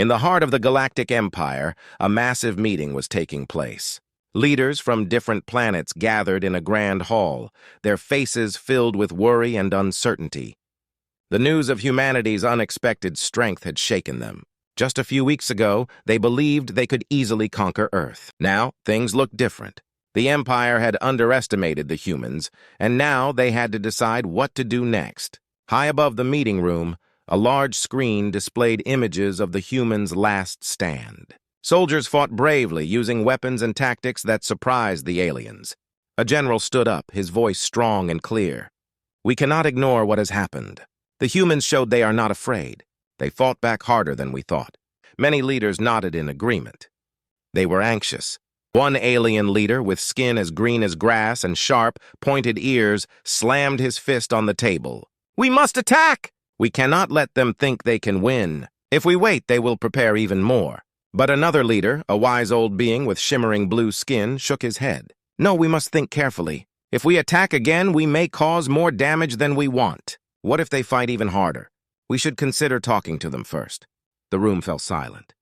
In the heart of the Galactic Empire, a massive meeting was taking place. Leaders from different planets gathered in a grand hall, their faces filled with worry and uncertainty. The news of humanity's unexpected strength had shaken them. Just a few weeks ago, they believed they could easily conquer Earth. Now, things looked different. The Empire had underestimated the humans, and now they had to decide what to do next. High above the meeting room, a large screen displayed images of the humans' last stand. Soldiers fought bravely, using weapons and tactics that surprised the aliens. A general stood up, his voice strong and clear. "We cannot ignore what has happened. The humans showed they are not afraid. They fought back harder than we thought." Many leaders nodded in agreement. They were anxious. One alien leader, with skin as green as grass and sharp, pointed ears, slammed his fist on the table. "We must attack! We cannot let them think they can win. If we wait, they will prepare even more." But another leader, a wise old being with shimmering blue skin, shook his head. "No, we must think carefully. If we attack again, we may cause more damage than we want. What if they fight even harder? We should consider talking to them first." The room fell silent.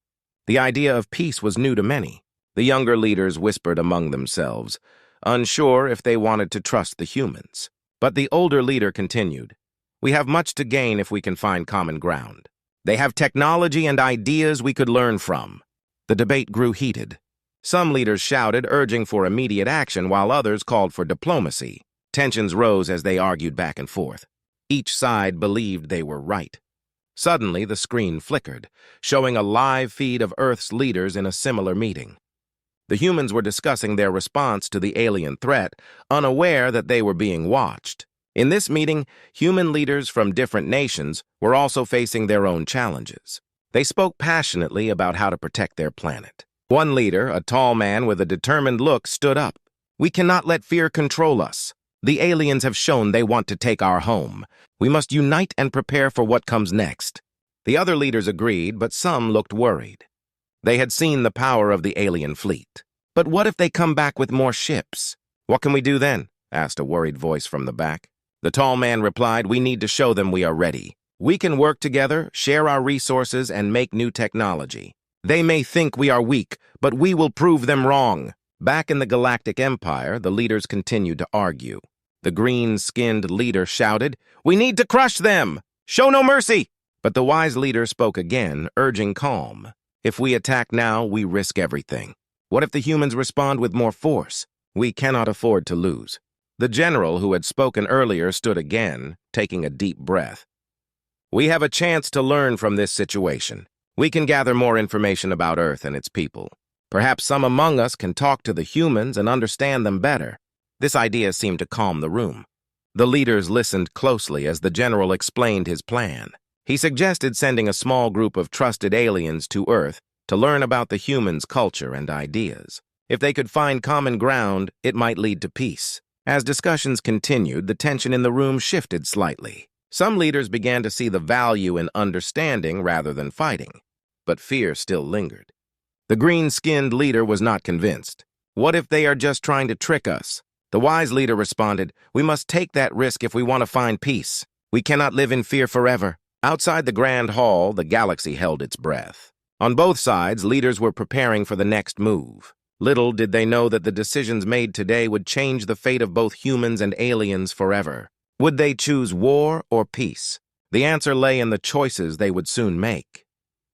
The idea of peace was new to many. The younger leaders whispered among themselves, unsure if they wanted to trust the humans. But the older leader continued, "We have much to gain if we can find common ground. They have technology and ideas we could learn from." The debate grew heated. Some leaders shouted, urging for immediate action, while others called for diplomacy. Tensions rose as they argued back and forth. Each side believed they were right. Suddenly, the screen flickered, showing a live feed of Earth's leaders in a similar meeting. The humans were discussing their response to the alien threat, unaware that they were being watched. In this meeting, human leaders from different nations were also facing their own challenges. They spoke passionately about how to protect their planet. One leader, a tall man with a determined look, stood up. "We cannot let fear control us. The aliens have shown they want to take our home. We must unite and prepare for what comes next." The other leaders agreed, but some looked worried. They had seen the power of the alien fleet. "But what if they come back with more ships? What can we do then?" asked a worried voice from the back. The tall man replied, "We need to show them we are ready. We can work together, share our resources, and make new technology. They may think we are weak, but we will prove them wrong." Back in the Galactic Empire, the leaders continued to argue. The green-skinned leader shouted, "We need to crush them! Show no mercy!" But the wise leader spoke again, urging calm. "If we attack now, we risk everything. What if the humans respond with more force? We cannot afford to lose." The general who had spoken earlier stood again, taking a deep breath. "We have a chance to learn from this situation. We can gather more information about Earth and its people. Perhaps some among us can talk to the humans and understand them better." This idea seemed to calm the room. The leaders listened closely as the general explained his plan. He suggested sending a small group of trusted aliens to Earth to learn about the humans' culture and ideas. If they could find common ground, it might lead to peace. As discussions continued, the tension in the room shifted slightly. Some leaders began to see the value in understanding rather than fighting, but fear still lingered. The green-skinned leader was not convinced. "What if they are just trying to trick us?" The wise leader responded, "We must take that risk if we want to find peace. We cannot live in fear forever." Outside the grand hall, the galaxy held its breath. On both sides, leaders were preparing for the next move. Little did they know that the decisions made today would change the fate of both humans and aliens forever. Would they choose war or peace? The answer lay in the choices they would soon make.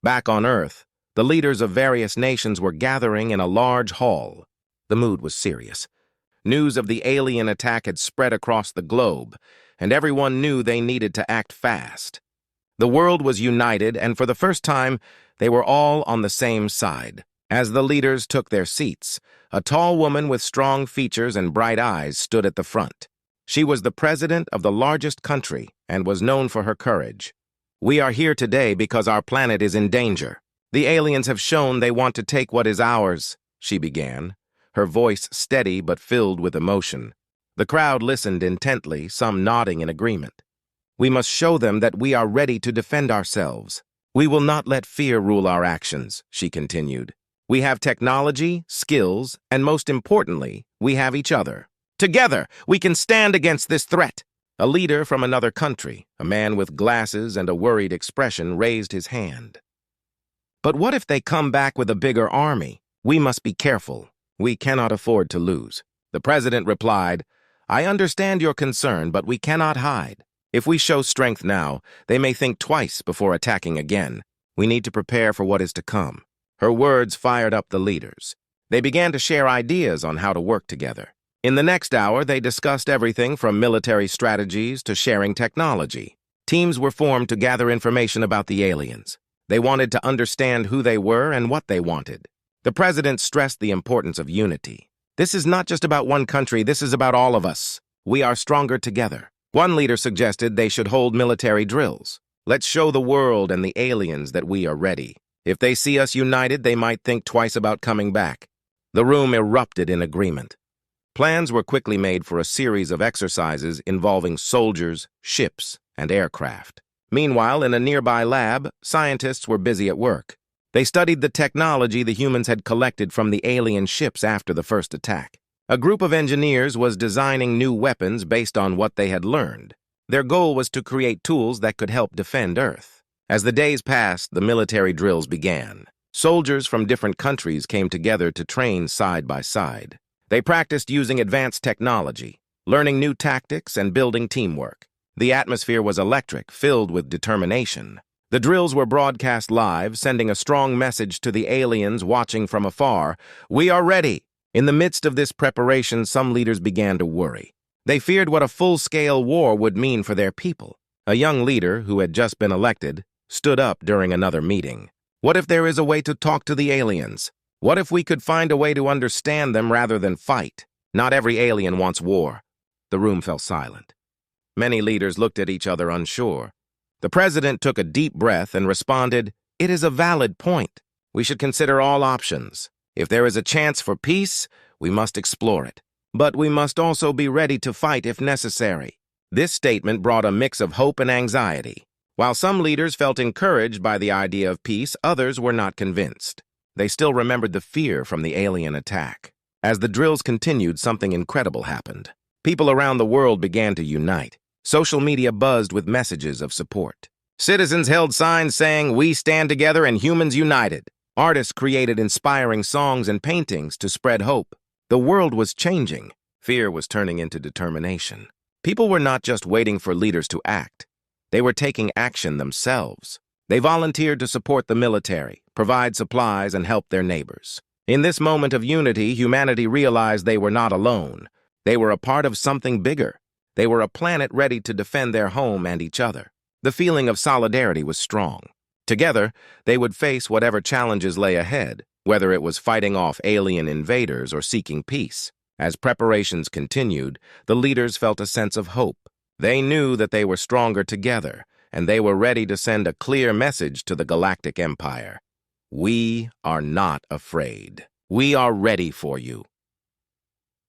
Back on Earth, the leaders of various nations were gathering in a large hall. The mood was serious. News of the alien attack had spread across the globe, and everyone knew they needed to act fast. The world was united, and for the first time, they were all on the same side. As the leaders took their seats, a tall woman with strong features and bright eyes stood at the front. She was the president of the largest country and was known for her courage. "We are here today because our planet is in danger. The aliens have shown they want to take what is ours," she began, her voice steady but filled with emotion. The crowd listened intently, some nodding in agreement. "We must show them that we are ready to defend ourselves. We will not let fear rule our actions," she continued. "We have technology, skills, and most importantly, we have each other. Together, we can stand against this threat." A leader from another country, a man with glasses and a worried expression, raised his hand. But what if they come back with a bigger army? We must be careful. We cannot afford to lose. The president replied, I understand your concern, but we cannot hide. If we show strength now, they may think twice before attacking again. We need to prepare for what is to come. Her words fired up the leaders. They began to share ideas on how to work together. In the next hour, they discussed everything from military strategies to sharing technology. Teams were formed to gather information about the aliens. They wanted to understand who they were and what they wanted. The president stressed the importance of unity. This is not just about one country, this is about all of us. We are stronger together. One leader suggested they should hold military drills. Let's show the world and the aliens that we are ready. If they see us united, they might think twice about coming back. The room erupted in agreement. Plans were quickly made for a series of exercises involving soldiers, ships, and aircraft. Meanwhile, in a nearby lab, scientists were busy at work. They studied the technology the humans had collected from the alien ships after the first attack. A group of engineers was designing new weapons based on what they had learned. Their goal was to create tools that could help defend Earth. As the days passed, the military drills began. Soldiers from different countries came together to train side by side. They practiced using advanced technology, learning new tactics and building teamwork. The atmosphere was electric, filled with determination. The drills were broadcast live, sending a strong message to the aliens watching from afar. We are ready. In the midst of this preparation, some leaders began to worry. They feared what a full-scale war would mean for their people. A young leader, who had just been elected, stood up during another meeting. What if there is a way to talk to the aliens? What if we could find a way to understand them rather than fight? Not every alien wants war. The room fell silent. Many leaders looked at each other unsure. The president took a deep breath and responded, It is a valid point. We should consider all options. If there is a chance for peace, we must explore it. But we must also be ready to fight if necessary. This statement brought a mix of hope and anxiety. While some leaders felt encouraged by the idea of peace, others were not convinced. They still remembered the fear from the alien attack. As the drills continued, something incredible happened. People around the world began to unite. Social media buzzed with messages of support. Citizens held signs saying, We stand together and humans united. Artists created inspiring songs and paintings to spread hope. The world was changing. Fear was turning into determination. People were not just waiting for leaders to act. They were taking action themselves. They volunteered to support the military, provide supplies, and help their neighbors. In this moment of unity, humanity realized they were not alone. They were a part of something bigger. They were a planet ready to defend their home and each other. The feeling of solidarity was strong. Together, they would face whatever challenges lay ahead, whether it was fighting off alien invaders or seeking peace. As preparations continued, the leaders felt a sense of hope. They knew that they were stronger together, and they were ready to send a clear message to the Galactic Empire. We are not afraid. We are ready for you.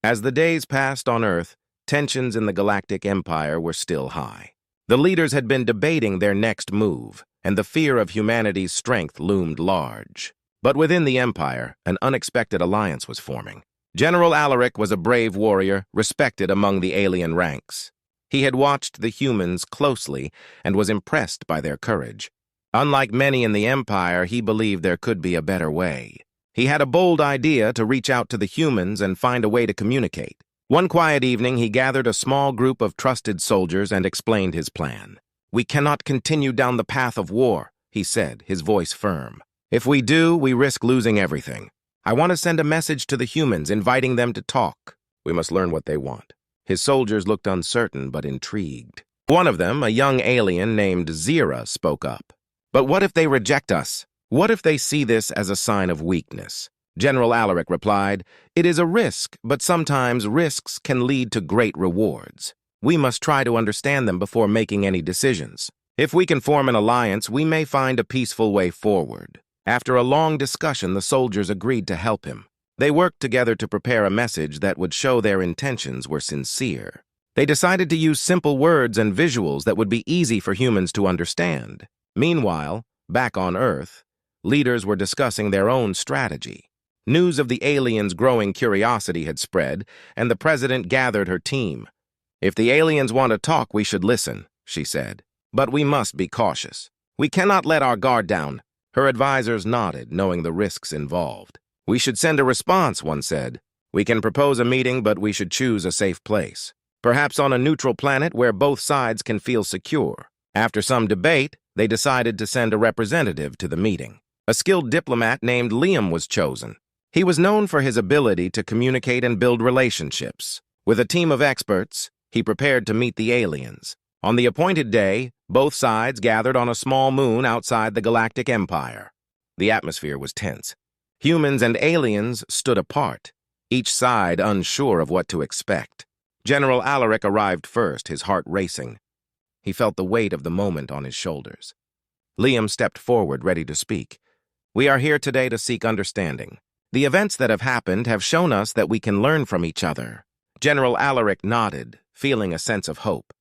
As the days passed on Earth, tensions in the Galactic Empire were still high. The leaders had been debating their next move, and the fear of humanity's strength loomed large. But within the Empire, an unexpected alliance was forming. General Alaric was a brave warrior, respected among the alien ranks. He had watched the humans closely and was impressed by their courage. Unlike many in the Empire, he believed there could be a better way. He had a bold idea to reach out to the humans and find a way to communicate. One quiet evening, he gathered a small group of trusted soldiers and explained his plan. We cannot continue down the path of war, he said, his voice firm. If we do, we risk losing everything. I want to send a message to the humans, inviting them to talk. We must learn what they want. His soldiers looked uncertain but intrigued. One of them, a young alien named Zira, spoke up. But what if they reject us? What if they see this as a sign of weakness? General Alaric replied, It is a risk, but sometimes risks can lead to great rewards. We must try to understand them before making any decisions. If we can form an alliance, we may find a peaceful way forward. After a long discussion, the soldiers agreed to help him. They worked together to prepare a message that would show their intentions were sincere. They decided to use simple words and visuals that would be easy for humans to understand. Meanwhile, back on Earth, leaders were discussing their own strategy. News of the aliens' growing curiosity had spread, and the president gathered her team. If the aliens want to talk, we should listen, she said. But we must be cautious. We cannot let our guard down. Her advisors nodded, knowing the risks involved. "We should send a response," one said. "We can propose a meeting, but we should choose a safe place. Perhaps on a neutral planet where both sides can feel secure." After some debate, they decided to send a representative to the meeting. A skilled diplomat named Liam was chosen. He was known for his ability to communicate and build relationships. With a team of experts, he prepared to meet the aliens. On the appointed day, both sides gathered on a small moon outside the Galactic Empire. The atmosphere was tense. Humans and aliens stood apart, each side unsure of what to expect. General Alaric arrived first, his heart racing. He felt the weight of the moment on his shoulders. Liam stepped forward, ready to speak. "We are here today to seek understanding. The events that have happened have shown us that we can learn from each other." General Alaric nodded, feeling a sense of hope.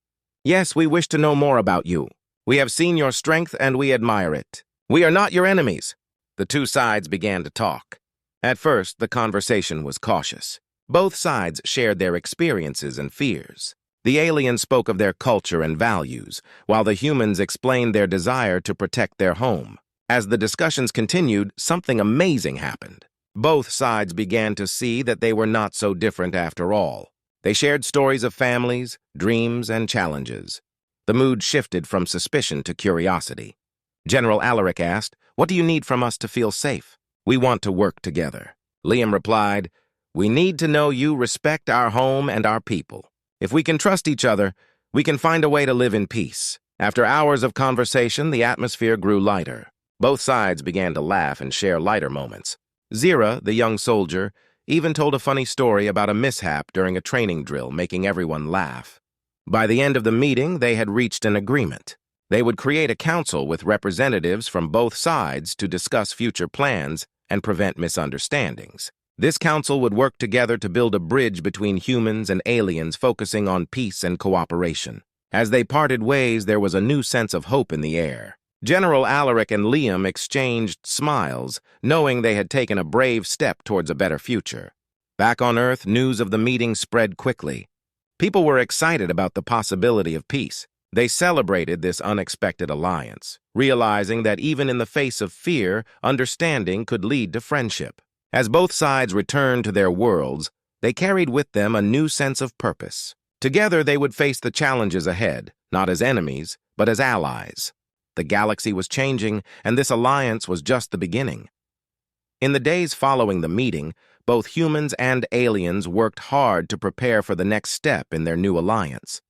"Yes, we wish to know more about you. We have seen your strength and we admire it. We are not your enemies." The two sides began to talk. At first, the conversation was cautious. Both sides shared their experiences and fears. The aliens spoke of their culture and values, while the humans explained their desire to protect their home. As the discussions continued, something amazing happened. Both sides began to see that they were not so different after all. They shared stories of families, dreams, and challenges. The mood shifted from suspicion to curiosity. General Alaric asked, "What do you need from us to feel safe?" "We want to work together." Liam replied, "We need to know you respect our home and our people. If we can trust each other, we can find a way to live in peace." After hours of conversation, the atmosphere grew lighter. Both sides began to laugh and share lighter moments. Zira, the young soldier, even told a funny story about a mishap during a training drill, making everyone laugh. By the end of the meeting, they had reached an agreement. They would create a council with representatives from both sides to discuss future plans and prevent misunderstandings. This council would work together to build a bridge between humans and aliens, focusing on peace and cooperation. As they parted ways, there was a new sense of hope in the air. General Alaric and Liam exchanged smiles, knowing they had taken a brave step towards a better future. Back on Earth, news of the meeting spread quickly. People were excited about the possibility of peace. They celebrated this unexpected alliance, realizing that even in the face of fear, understanding could lead to friendship. As both sides returned to their worlds, they carried with them a new sense of purpose. Together, they would face the challenges ahead, not as enemies, but as allies. The galaxy was changing, and this alliance was just the beginning. In the days following the meeting, both humans and aliens worked hard to prepare for the next step in their new alliance.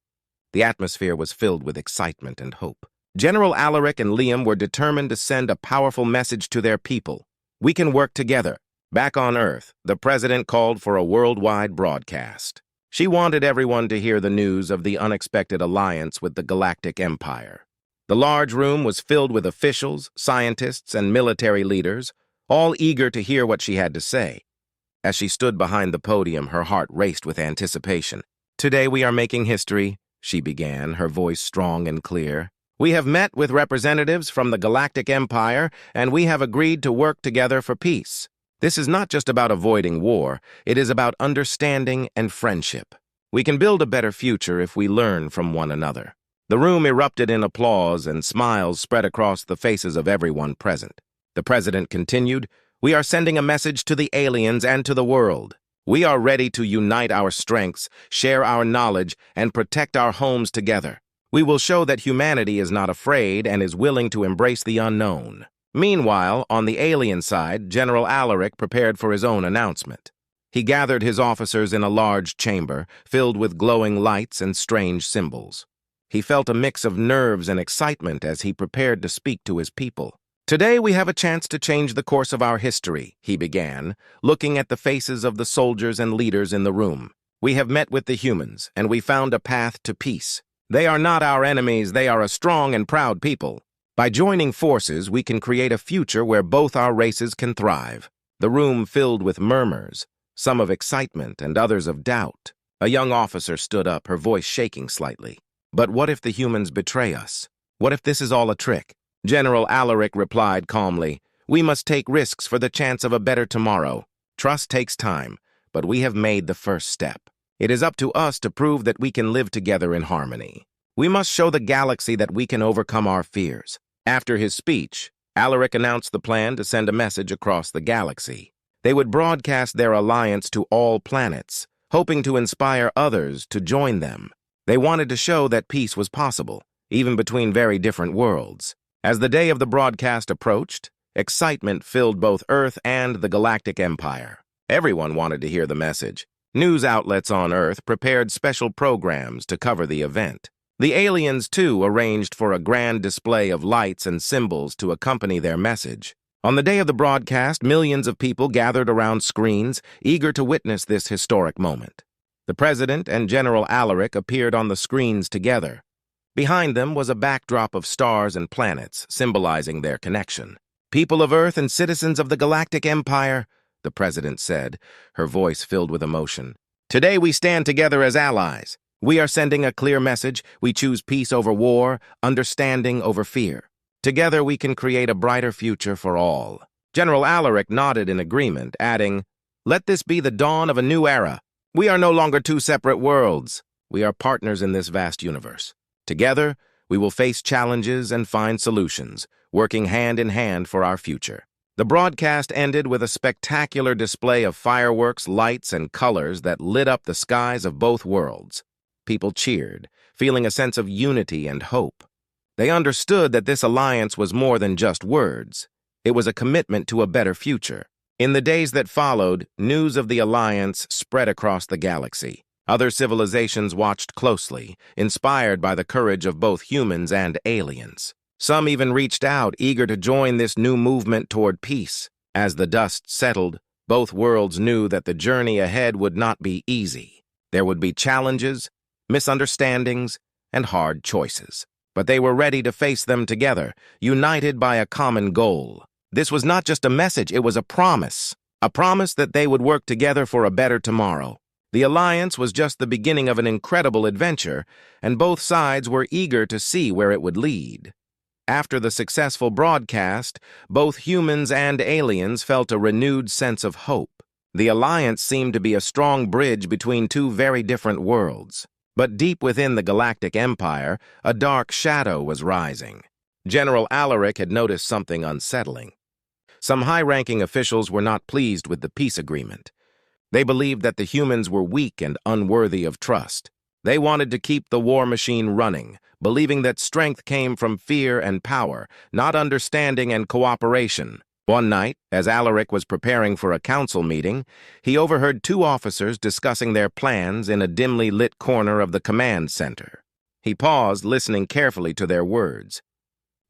The atmosphere was filled with excitement and hope. General Alaric and Liam were determined to send a powerful message to their people. "We can work together." Back on Earth, the president called for a worldwide broadcast. She wanted everyone to hear the news of the unexpected alliance with the Galactic Empire. The large room was filled with officials, scientists, and military leaders, all eager to hear what she had to say. As she stood behind the podium, her heart raced with anticipation. "Today we are making history," she began, her voice strong and clear. "We have met with representatives from the Galactic Empire, and we have agreed to work together for peace. This is not just about avoiding war, it is about understanding and friendship. We can build a better future if we learn from one another." The room erupted in applause, and smiles spread across the faces of everyone present. The president continued, "We are sending a message to the aliens and to the world. We are ready to unite our strengths, share our knowledge, and protect our homes together. We will show that humanity is not afraid and is willing to embrace the unknown." Meanwhile, on the alien side, General Alaric prepared for his own announcement. He gathered his officers in a large chamber, filled with glowing lights and strange symbols. He felt a mix of nerves and excitement as he prepared to speak to his people. "Today we have a chance to change the course of our history," he began, looking at the faces of the soldiers and leaders in the room. "We have met with the humans, and we found a path to peace. They are not our enemies, they are a strong and proud people. By joining forces, we can create a future where both our races can thrive." The room filled with murmurs, some of excitement and others of doubt. A young officer stood up, her voice shaking slightly. "But what if the humans betray us? What if this is all a trick?" General Alaric replied calmly, "We must take risks for the chance of a better tomorrow. Trust takes time, but we have made the first step. It is up to us to prove that we can live together in harmony. We must show the galaxy that we can overcome our fears." After his speech, Alaric announced the plan to send a message across the galaxy. They would broadcast their alliance to all planets, hoping to inspire others to join them. They wanted to show that peace was possible, even between very different worlds. As the day of the broadcast approached, excitement filled both Earth and the Galactic Empire. Everyone wanted to hear the message. News outlets on Earth prepared special programs to cover the event. The aliens, too, arranged for a grand display of lights and symbols to accompany their message. On the day of the broadcast, millions of people gathered around screens, eager to witness this historic moment. The President and General Alaric appeared on the screens together. Behind them was a backdrop of stars and planets, symbolizing their connection. "People of Earth and citizens of the Galactic Empire," the President said, her voice filled with emotion. "Today we stand together as allies. We are sending a clear message. We choose peace over war, understanding over fear. Together we can create a brighter future for all." General Alaric nodded in agreement, adding, "Let this be the dawn of a new era. We are no longer two separate worlds. We are partners in this vast universe. Together, we will face challenges and find solutions, working hand in hand for our future." The broadcast ended with a spectacular display of fireworks, lights, and colors that lit up the skies of both worlds. People cheered, feeling a sense of unity and hope. They understood that this alliance was more than just words. It was a commitment to a better future. In the days that followed, news of the alliance spread across the galaxy. Other civilizations watched closely, inspired by the courage of both humans and aliens. Some even reached out, eager to join this new movement toward peace. As the dust settled, both worlds knew that the journey ahead would not be easy. There would be challenges, misunderstandings, and hard choices. But they were ready to face them together, united by a common goal. This was not just a message, it was a promise that they would work together for a better tomorrow. The alliance was just the beginning of an incredible adventure, and both sides were eager to see where it would lead. After the successful broadcast, both humans and aliens felt a renewed sense of hope. The alliance seemed to be a strong bridge between two very different worlds. But deep within the Galactic Empire, a dark shadow was rising. General Alaric had noticed something unsettling. Some high-ranking officials were not pleased with the peace agreement. They believed that the humans were weak and unworthy of trust. They wanted to keep the war machine running, believing that strength came from fear and power, not understanding and cooperation. One night, as Alaric was preparing for a council meeting, he overheard two officers discussing their plans in a dimly lit corner of the command center. He paused, listening carefully to their words.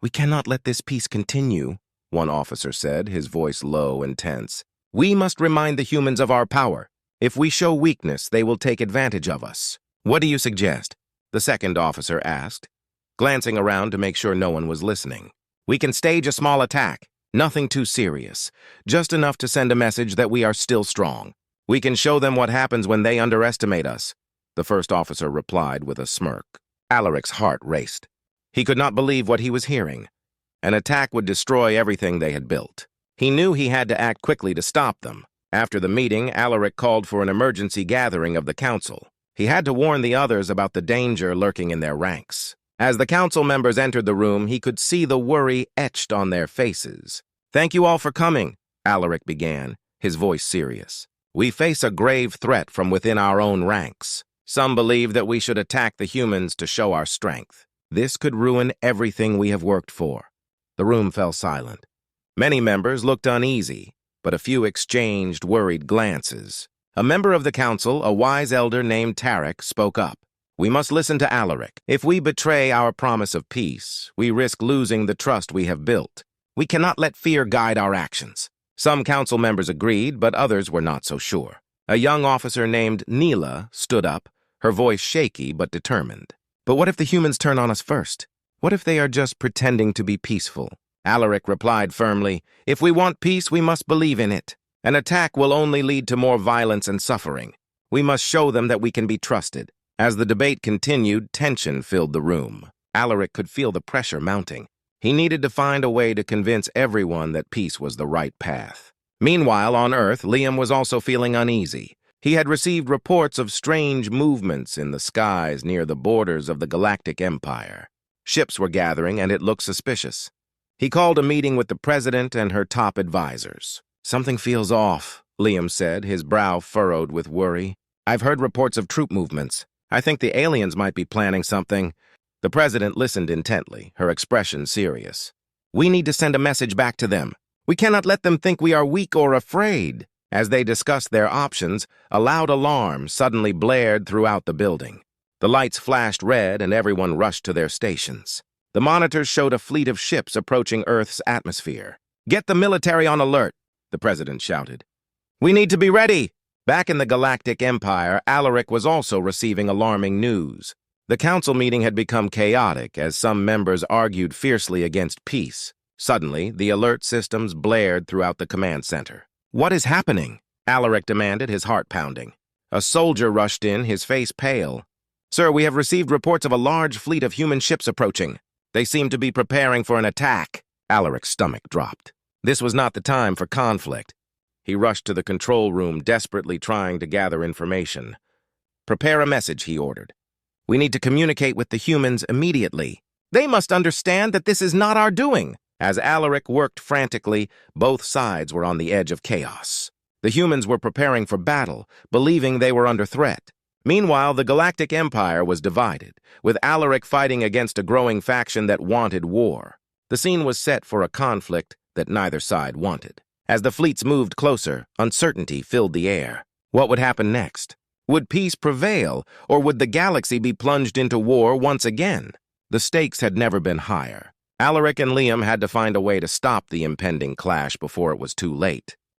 "We cannot let this peace continue," one officer said, his voice low and tense. "We must remind the humans of our power. If we show weakness, they will take advantage of us." "What do you suggest?" the second officer asked, glancing around to make sure no one was listening. "We can stage a small attack. Nothing too serious, just enough to send a message that we are still strong. We can show them what happens when they underestimate us," the first officer replied with a smirk. Alaric's heart raced. He could not believe what he was hearing. An attack would destroy everything they had built. He knew he had to act quickly to stop them. After the meeting, Alaric called for an emergency gathering of the council. He had to warn the others about the danger lurking in their ranks. As the council members entered the room, he could see the worry etched on their faces. "Thank you all for coming," Alaric began, his voice serious. "We face a grave threat from within our own ranks. Some believe that we should attack the humans to show our strength. This could ruin everything we have worked for." The room fell silent. Many members looked uneasy, but a few exchanged worried glances. A member of the council, a wise elder named Tarek, spoke up. "We must listen to Alaric. If we betray our promise of peace, we risk losing the trust we have built. We cannot let fear guide our actions." Some council members agreed, but others were not so sure. A young officer named Neela stood up, her voice shaky but determined. "But what if the humans turn on us first? What if they are just pretending to be peaceful?" Alaric replied firmly, "If we want peace, we must believe in it. An attack will only lead to more violence and suffering. We must show them that we can be trusted." As the debate continued, tension filled the room. Alaric could feel the pressure mounting. He needed to find a way to convince everyone that peace was the right path. Meanwhile, on Earth, Liam was also feeling uneasy. He had received reports of strange movements in the skies near the borders of the Galactic Empire. Ships were gathering, and it looked suspicious. He called a meeting with the president and her top advisors. "Something feels off," Liam said, his brow furrowed with worry. "I've heard reports of troop movements. I think the aliens might be planning something." The president listened intently, her expression serious. "We need to send a message back to them. We cannot let them think we are weak or afraid." As they discussed their options, a loud alarm suddenly blared throughout the building. The lights flashed red and everyone rushed to their stations. The monitors showed a fleet of ships approaching Earth's atmosphere. "Get the military on alert," the president shouted. "We need to be ready." Back in the Galactic Empire, Alaric was also receiving alarming news. The council meeting had become chaotic as some members argued fiercely against peace. Suddenly, the alert systems blared throughout the command center. "What is happening?" Alaric demanded, his heart pounding. A soldier rushed in, his face pale. "Sir, we have received reports of a large fleet of human ships approaching. They seem to be preparing for an attack." Alaric's stomach dropped. This was not the time for conflict. He rushed to the control room, desperately trying to gather information. "Prepare a message," he ordered. "We need to communicate with the humans immediately. They must understand that this is not our doing." As Alaric worked frantically, both sides were on the edge of chaos. The humans were preparing for battle, believing they were under threat. Meanwhile, the Galactic Empire was divided, with Alaric fighting against a growing faction that wanted war. The scene was set for a conflict that neither side wanted. As the fleets moved closer, uncertainty filled the air. What would happen next? Would peace prevail, or would the galaxy be plunged into war once again? The stakes had never been higher. Alaric and Liam had to find a way to stop the impending clash before it was too late.